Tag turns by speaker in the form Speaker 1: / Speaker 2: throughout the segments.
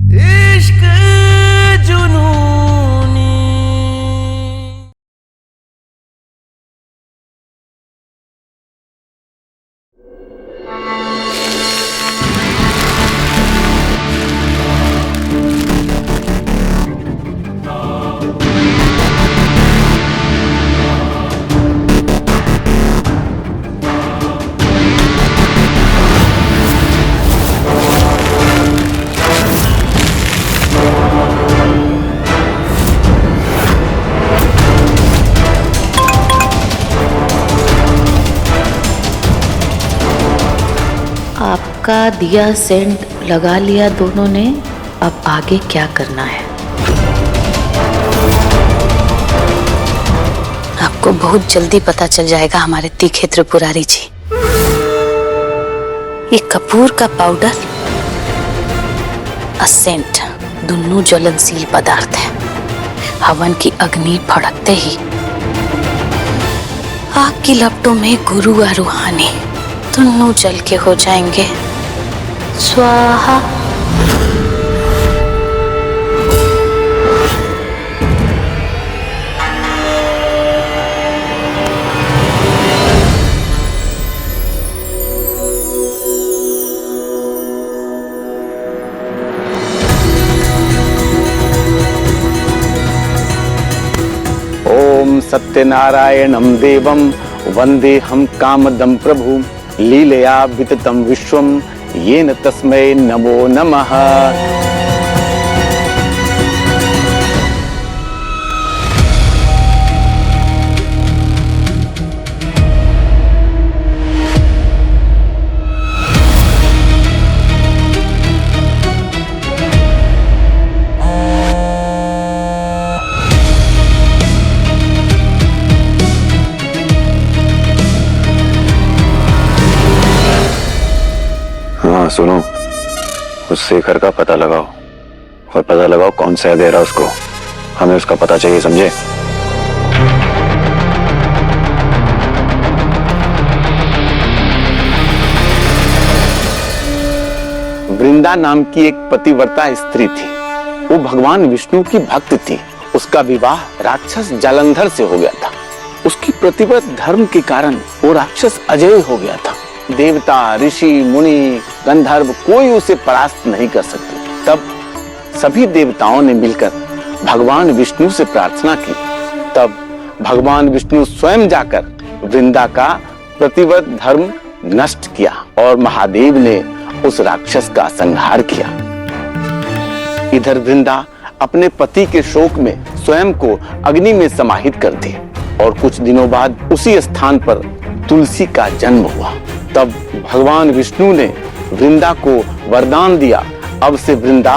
Speaker 1: इश्क जुनूनी।
Speaker 2: आपका दिया सेंट लगा लिया दोनों ने, अब आगे क्या करना है? आपको बहुत जल्दी पता चल जाएगा हमारे तीखे त्रिपुरारी जी। ये कपूर का पाउडर और सेंट दोनों ज्वलनशील पदार्थ है। हवन की अग्नि भड़कते ही आग की लपटों में गुरु और रूहानी दोनों जल के हो जाएंगे स्वाहा।
Speaker 3: ओम सत्यनारायणं देवं वंदे हम कामदं प्रभु लीलया विततं विश्वं येन तस्मै नमो नमः। हाँ सुनो, उस शेखर का पता लगाओ और पता लगाओ कौन सा दे रहा उसको। हमें उसका पता चाहिए, समझे? वृंदा नाम की एक पतिव्रता स्त्री थी। वो भगवान विष्णु की भक्त थी। उसका विवाह राक्षस जालंधर से हो गया था। उसकी प्रतिव्रत धर्म के कारण वो राक्षस अजेय हो गया था। देवता, ऋषि, मुनि, गंधर्व कोई उसे परास्त नहीं कर सकते। तब सभी देवताओं ने मिलकर भगवान विष्णु से प्रार्थना की। तब भगवान विष्णु स्वयं जाकर वृंदा का प्रतिव्रत धर्म नष्ट किया और महादेव ने उस राक्षस का संहार किया। इधर वृंदा अपने पति के शोक में स्वयं को अग्नि में समाहित कर दी और कुछ दिनों बाद उसी स्थान पर तुलसी का जन्म हुआ। तब भगवान विष्णु ने वृंदा को वरदान दिया, अब से वृंदा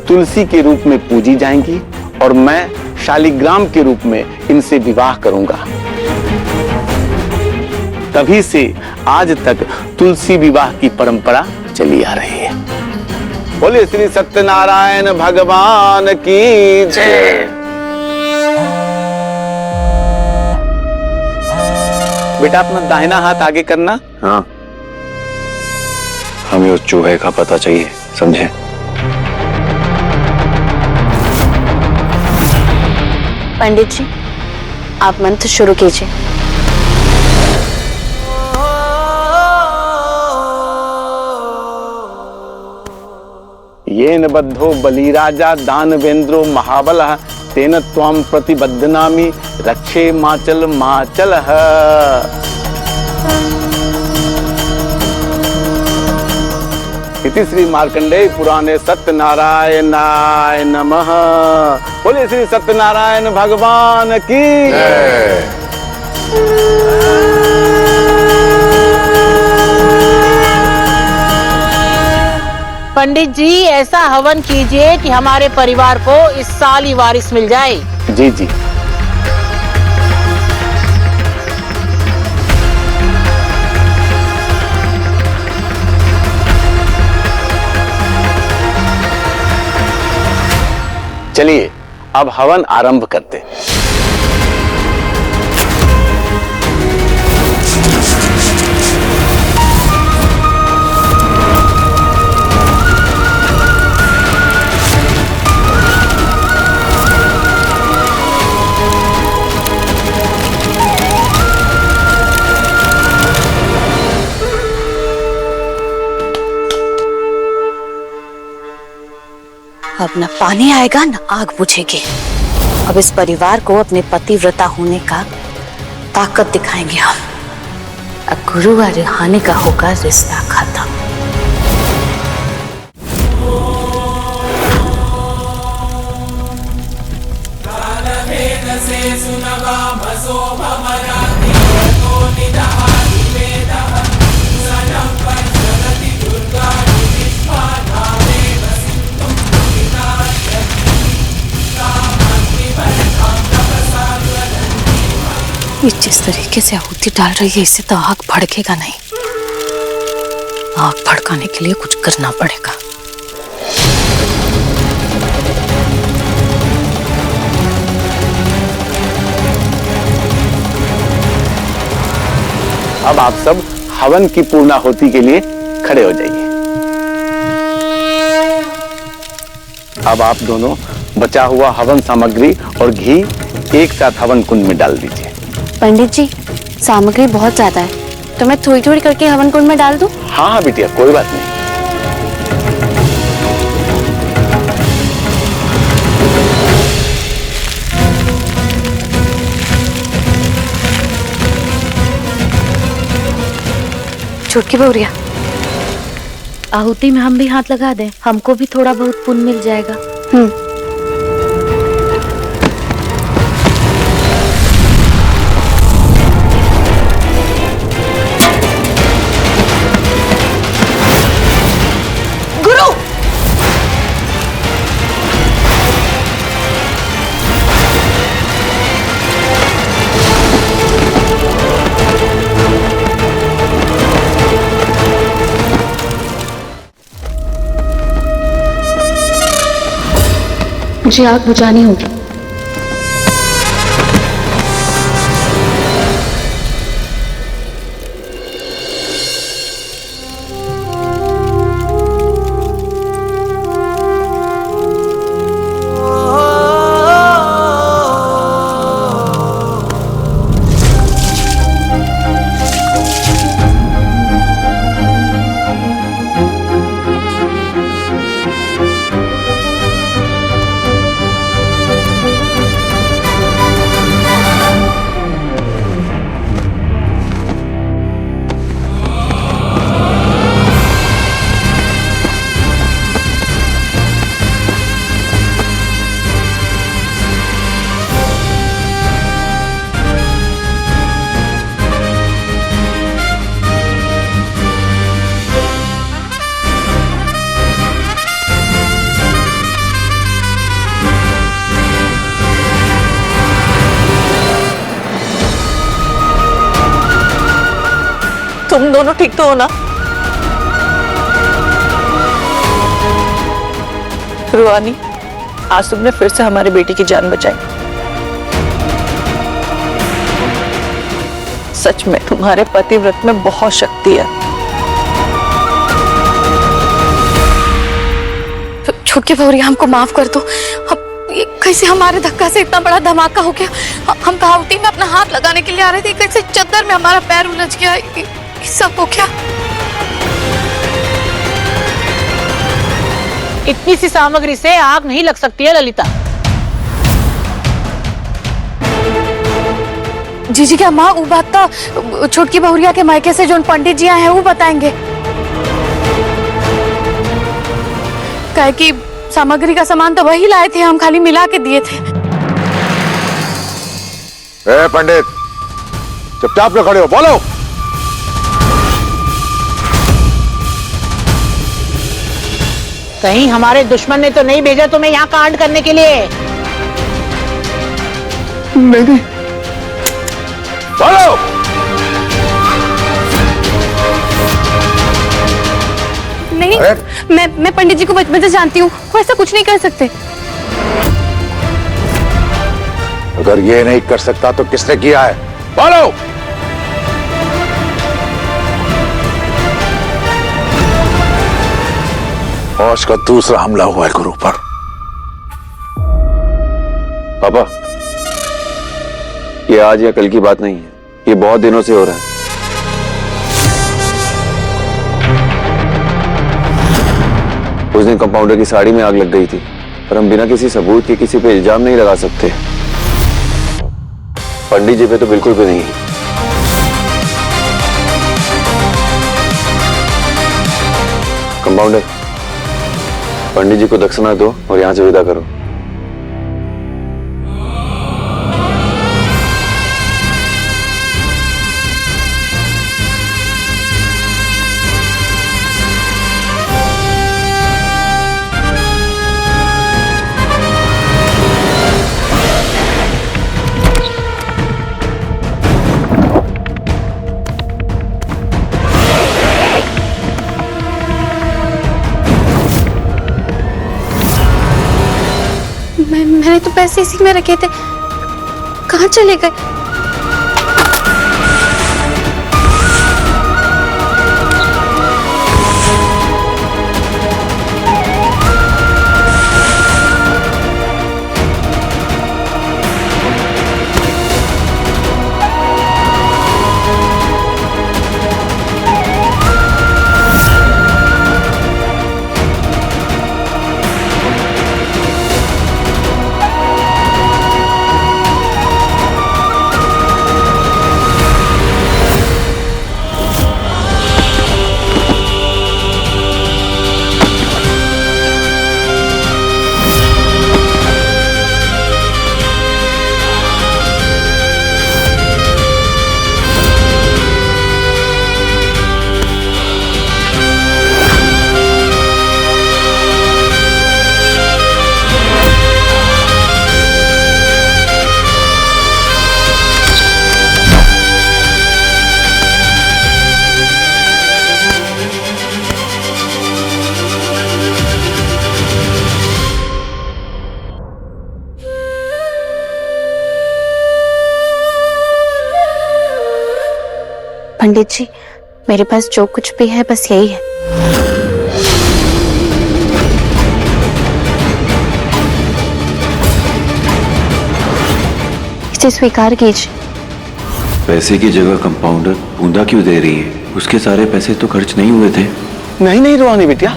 Speaker 3: तुलसी के रूप में पूजी जाएंगी और मैं शालिग्राम के रूप में इनसे विवाह करूंगा। तभी से आज तक तुलसी विवाह की परंपरा चली आ रही है। बोले श्री सत्यनारायण भगवान की जय। बेटा अपना दाहिना हाथ आगे करना। हाँ, हमें उस चूहे का पता चाहिए, समझे?
Speaker 2: पंडित जी, आप मंत्र शुरू कीजिए।
Speaker 3: येन बद्धो बलिराजा दानवेंद्रो महाबलः तेन त्वां प्रतिबद्धनामि रक्षे माचल माचलः। इति श्री मार्कंडेय पुराणे सत्यनारायणाय नमः। बोले श्री सत्यनारायण भगवान की जय।
Speaker 4: पंडित जी, ऐसा हवन कीजिए कि हमारे परिवार को इस साल ही वारिस मिल जाए।
Speaker 3: जी जी। चलिए अब हवन आरंभ करते।
Speaker 2: अब न पानी आएगा न आग बुझेगी। अब इस परिवार को अपने पतिव्रता होने का ताकत दिखाएंगे हम। अब गुरु और रूहानी का होगा रिश्ता खत्म। ये जिस तरीके से आहुति डाल रही है इससे तो आग भड़केगा नहीं। आग भड़काने के लिए कुछ करना पड़ेगा।
Speaker 3: अब आप सब हवन की पूर्णाहुति के लिए खड़े हो जाइए। अब आप दोनों बचा हुआ हवन सामग्री और घी एक साथ हवन कुंड में डाल दीजिए।
Speaker 1: पंडित जी, सामग्री बहुत ज्यादा है, तो मैं थोड़ी थोड़ी करके हवन कुंड में डाल दूं?
Speaker 3: हाँ हाँ बिटिया, कोई बात नहीं।
Speaker 1: छुटकी बहुरिया, आहुति में हम भी हाथ लगा दें, हमको भी थोड़ा बहुत पुण्य मिल जाएगा। मुझे आग बुझानी होगी।
Speaker 5: तुम दोनों ठीक तो हो ना? रूहानी, आज तुमने फिर से हमारी बेटी की जान बचाई। सच में तुम्हारे पतिव्रत में बहुत शक्ति है।
Speaker 1: छुटकी बहुरिया, हमको माफ कर दो। अब ये कैसे हमारे धक्का से इतना बड़ा धमाका हो गया। हम आहुति में अपना हाथ लगाने के लिए आ रहे थे, कैसे चद्दर में हमारा पैर उलझ गया। सब हो क्या?
Speaker 4: इतनी सी सामग्री से आग नहीं लग सकती है ललिता।
Speaker 1: जीजी क्या माँ, वो बात तो छुटकी बहुरिया के मायके से जो पंडित जी आए हैं वो बताएंगे। कहे कि सामग्री का सामान तो वही लाए थे, हम खाली मिला के दिए थे।
Speaker 6: ए पंडित, चुपचाप क्यों खड़े हो, बोलो।
Speaker 4: कहीं हमारे दुश्मन ने तो नहीं भेजा तुम्हें यहाँ कांड करने के लिए?
Speaker 3: नहीं।
Speaker 6: बोलो।
Speaker 1: नहीं, मैं पंडित जी को बचपन से जानती हूँ, वो ऐसा कुछ नहीं कर सकते।
Speaker 6: अगर ये नहीं कर सकता तो किसने किया है, बोलो। आज का दूसरा हमला हुआ है गुरु पर।
Speaker 7: पापा, ये आज या कल की बात नहीं है, ये बहुत दिनों से हो रहा है। उस दिन कंपाउंडर की साड़ी में आग लग गई थी, पर हम बिना किसी सबूत के किसी पे इल्जाम नहीं लगा सकते। पंडित जी पे तो बिल्कुल भी नहीं। कंपाउंडर, पंडित जी को दक्षिणा दो और यहां से विदा करो।
Speaker 1: मैंने तो पैसे इसी में रखे थे, कहाँ चले गए? पंडित जी, मेरे पास जो कुछ भी है बस यही है। इसे स्वीकार कीजिए।
Speaker 7: पैसे की जगह कंपाउंडर बूंदा क्यों दे रही है? उसके सारे पैसे तो खर्च नहीं हुए थे।
Speaker 3: नहीं नहीं रूहानी बिटिया,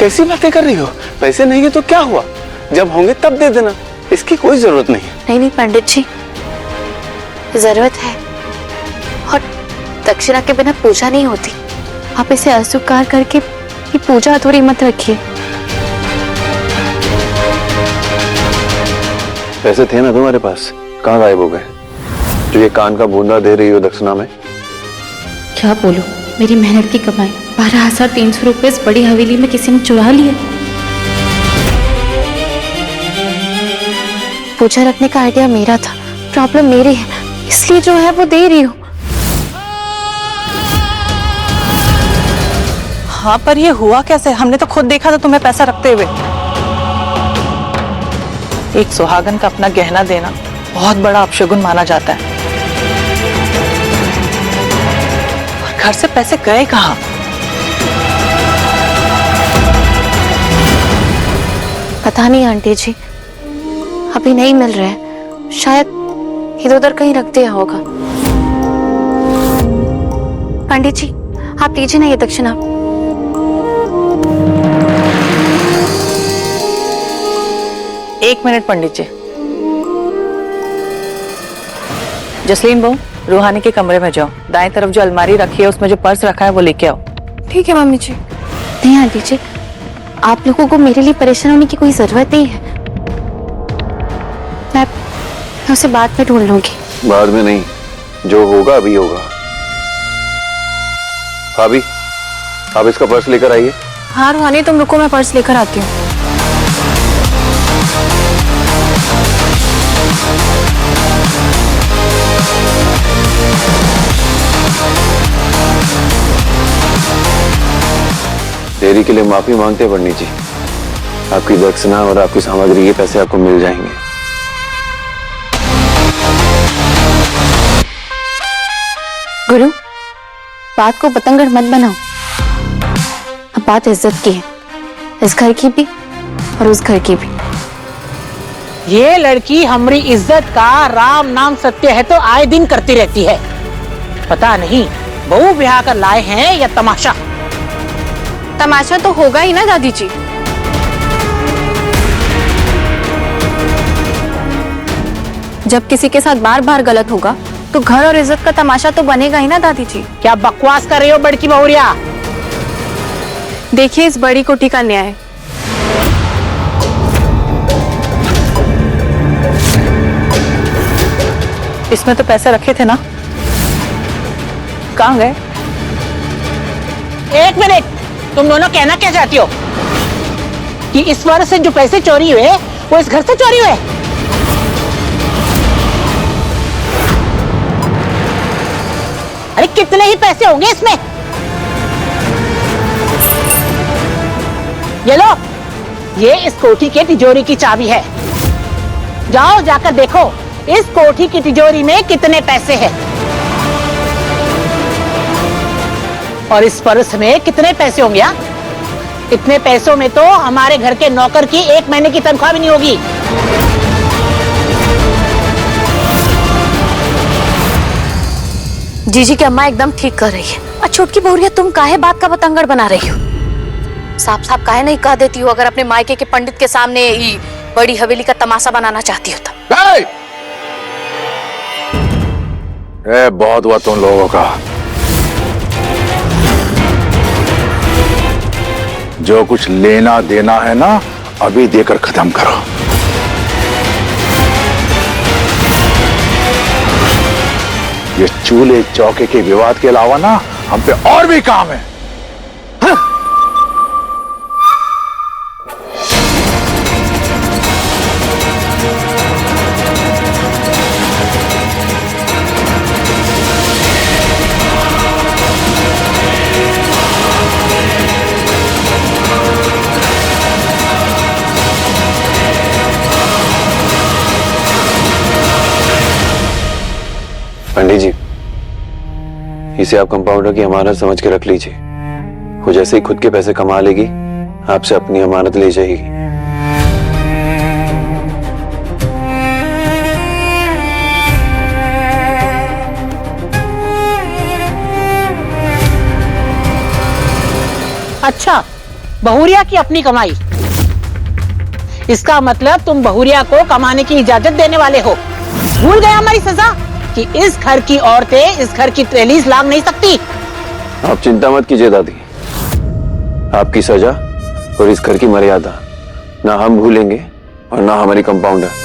Speaker 3: कैसी बातें कर रही हो? पैसे नहीं है तो क्या हुआ, जब होंगे तब दे देना, इसकी कोई जरूरत नहीं है।
Speaker 2: नहीं नहीं पंडित जी, जरूरत है, और दक्षिणा के बिना पूजा नहीं होती। आप इसे अस्वीकार करके ये पूजा अधूरी मत रखिए।
Speaker 7: पैसे थे ना तुम्हारे पास, कहाँ गायब हो गए? जो ये कान का बूंदा दे रही हो दक्षिणा में।
Speaker 2: क्या बोलूं, मेरी मेहनत की कमाई 12,300 रुपए इस बड़ी हवेली में किसी ने चुरा लिए। पूजा रखने का आइडिया मेरा था, प्रॉब्लम मेरी है, इसलिए जो है वो दे रही हूँ।
Speaker 5: हाँ, पर ये हुआ कैसे? हमने तो खुद देखा था तुम्हें पैसा रखते हुए। एक सुहागन का अपना गहना देना बहुत बड़ा अपशगुन माना जाता है। और घर से पैसे गए कहाँ?
Speaker 2: पता नहीं आंटी जी, अभी नहीं मिल रहे, शायद इधर उधर कहीं रख दिया होगा। पंडित जी, आप लीजिए ना ये दक्षिणा।
Speaker 5: एक मिनट पंडित जी। जसलीन बहू, रूहानी के कमरे में जाओ, दाएं तरफ जो अलमारी रखी है उसमें जो पर्स रखा है वो लेके आओ।
Speaker 1: ठीक है मम्मी जी।
Speaker 2: नहीं आंटी जी, आप लोगों को मेरे लिए परेशान होने की कोई जरूरत नहीं है, मैं उसे बाद में ढूंढ लूंगी।
Speaker 7: बाद में नहीं, जो होगा अभी होगा। भाभी, आप इसका पर्स लेकर आइए।
Speaker 1: हाँ रूहानी, तुम रुको, मैं पर्स लेकर आती हूँ।
Speaker 7: देरी के लिए माफी मांगते हैं पंडित जी। आपकी दक्षिणा और आपकी सामग्री के पैसे आपको मिल जाएंगे।
Speaker 2: गुरु, बात को पतंगड़ मत बनाओ, अब बात इज्जत की है, इस घर की भी और उस घर की भी।
Speaker 4: ये लड़की हमारी इज्जत का राम नाम सत्य है तो आए दिन करती रहती है। पता नहीं बहू ब्याह कर लाए हैं या तमाशा।
Speaker 1: तमाशा तो होगा ही ना दादी जी। जब किसी के साथ बार बार गलत होगा तो घर और इज्जत का तमाशा तो बनेगा ही ना दादी जी।
Speaker 4: क्या बकवास कर रही हो बड़की बहुरिया?
Speaker 1: देखिए इस बड़ी कोठी का न्याय।
Speaker 5: इसमें तो पैसे रखे थे ना, कहाँ गए?
Speaker 4: एक मिनट, तुम दोनों कहना क्या चाहती हो? कि इस वर्ष से जो पैसे चोरी हुए वो इस घर से चोरी हुए? अरे कितने ही पैसे होंगे इसमें? ये लो, ये इस कोठी के तिजोरी की चाबी है। जाओ जाकर देखो इस कोठी की तिजोरी में कितने पैसे हैं और इस पर्स में कितने पैसे होंगे। इतने पैसों में तो हमारे घर के नौकर की 1 महीने की तनख्वाह भी नहीं होगी।
Speaker 2: जीजी की अम्मा एकदम ठीक कर रही है। और छोटकी बहुरिया तुम काहे बात का बतंगड़ बना रही हो? साफ साफ काहे नहीं कह देती हो अगर अपने मायके के पंडित के सामने ये बड़ी हवेली का तमाशा बनाना चाहती हो तो?
Speaker 6: बहुत हुआ तुम लोगों का। जो कुछ लेना देना है ना अभी देकर खत्म करो। ये चूल्हे चौके के विवाद के अलावा ना हम पे और भी काम है।
Speaker 7: पंडित जी, इसे आप कंपाउंडर की अमानत समझ के रख लीजिए। वो जैसे ही खुद के पैसे कमा लेगी आपसे अपनी अमानत ले जाएगी।
Speaker 4: अच्छा, बहुरिया की अपनी कमाई। इसका मतलब तुम बहुरिया को कमाने की इजाजत देने वाले हो। भूल गए हमारी सजा कि इस घर की औरतें इस घर की ट्रेलीज लांग नहीं सकती।
Speaker 7: आप चिंता मत कीजिए दादी, आपकी सजा और इस घर की मर्यादा ना हम भूलेंगे और ना हमारी कंपाउंडर।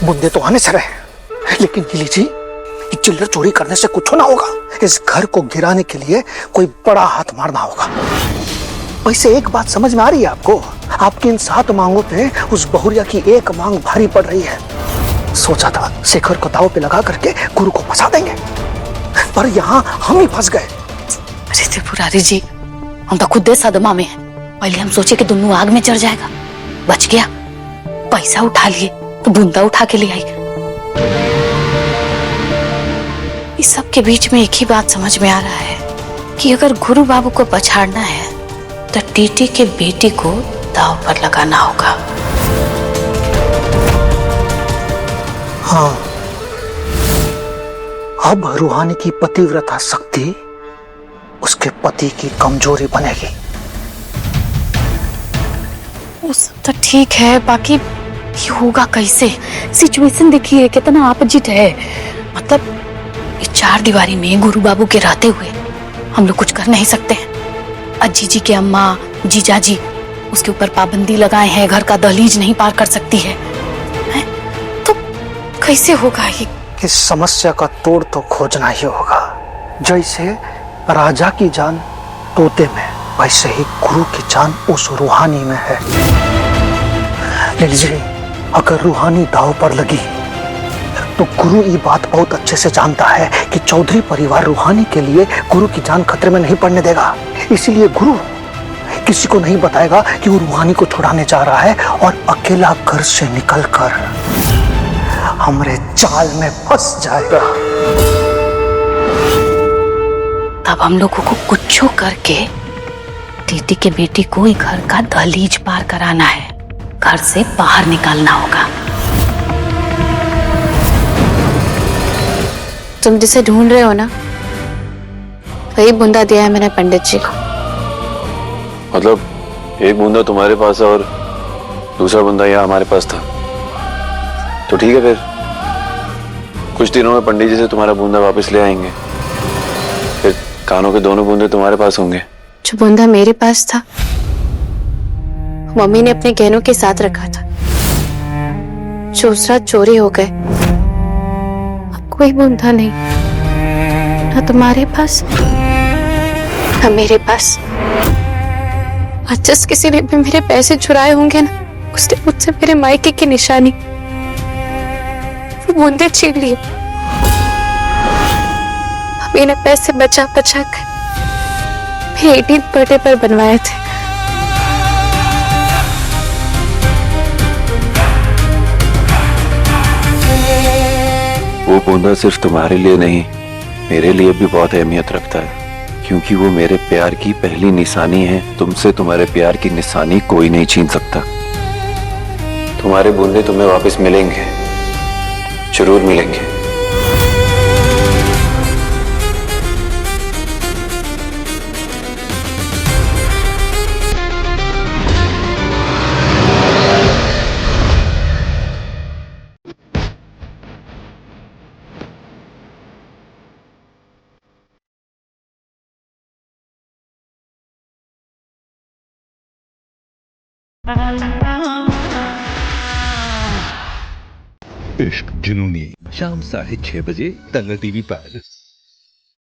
Speaker 8: मुद्दे तो आने से रहे, लेकिन नीली जी, ये चिल्लर चोरी करने से कुछ ना होगा। इस घर को गिराने के लिए कोई बड़ा हाथ मारना होगा। वैसे एक बात समझ में आ रही है आपको? आपकी इन 7 मांगों पे उस बहुरिया की एक मांग भारी पड़ रही है। सोचा था शेखर को दाव पे लगा करके गुरु को फंसा देंगे, पर यहाँ हम ही फंस गए।
Speaker 2: अरे त्रिपुरारी जी, हम तो खुद सदमा में हैं। पहले हम सोचे कि दोनों आग में चढ़ जाएगा, बच गया। पैसा उठा लिए तो बूंदा उठा के ले आई। इस सब के बीच में एक ही बात समझ में आ रहा है कि अगर गुरु बाबू को पछाड़ना है तो टीटी के बेटी को दाव पर लगाना होगा।
Speaker 8: हाँ, अब रूहानी की पतिव्रता शक्ति उसके पति की कमजोरी बनेगी।
Speaker 2: वो सब तो ठीक है, बाकी ये होगा कैसे? सिचुएशन देखिए कितना अपोजिट है। मतलब ये 4 दीवारी में गुरु बाबू के रहते हुए हम लोग कुछ कर नहीं सकते हैं। अज्जी जी के अम्मा, जीजा जी उसके ऊपर पाबंदी लगाए हैं, घर का दहलीज नहीं पार कर सकती है। तो कैसे होगा ये?
Speaker 8: इस समस्या का तोड़ तो खोजना ही होगा। जैसे राजा की जान तोते में, वैसे ही गुरु की जान उस रूहानी में है। लीजिए, अगर रूहानी दाव पर लगी तो गुरु ये बात बहुत अच्छे से जानता है कि चौधरी परिवार रूहानी के लिए गुरु की जान खतरे में नहीं पड़ने देगा। इसीलिए गुरु किसी को नहीं बताएगा कि वो रूहानी को छुड़ाने जा रहा है और अकेला घर से निकलकर हमरे जाल में फंस जाएगा।
Speaker 2: तब हम लोगों को कुछ करके दीदी के बेटी को ही घर का दहलीज पार कराना है, घर से बाहर निकालना होगा।
Speaker 1: तुम जिसे ढूंढ रहे हो ना, वही बूंदा दिया है मैंने पंडित जी को।
Speaker 7: मतलब एक बूंदा तुम्हारे पास है और दूसरा बूंदा यहाँ हमारे पास था, तो ठीक है फिर कुछ दिनों में पंडित जी से तुम्हारा बूंदा वापस ले आएंगे, फिर कानों के दोनों बूंदे तुम्हारे पास होंगे।
Speaker 1: जो बूंदा मेरे पास था मम्मी ने अपने गहनों के साथ रखा था, जो उस रात चोरी हो गए। अब कोई बूंदा नहीं, ना तुम्हारे पास ना मेरे पास। आज जिस किसी ने भी मेरे पैसे चुराए होंगे ना, उसने मुझसे मेरे मायके की निशानी, वो बूंदे छीन लिए। मम्मी ने पैसे बचा बचा कर मेरे 18th बर्थडे पर बनवाए थे।
Speaker 7: वो बूंदा सिर्फ तुम्हारे लिए नहीं, मेरे लिए भी बहुत अहमियत रखता है, क्योंकि वो मेरे प्यार की पहली निशानी है। तुमसे तुम्हारे प्यार की निशानी कोई नहीं छीन सकता। तुम्हारे बूंदे तुम्हें वापस मिलेंगे, जरूर मिलेंगे।
Speaker 9: इश्क जुनूनी शाम 6:30 बजे दंगल टीवी पर।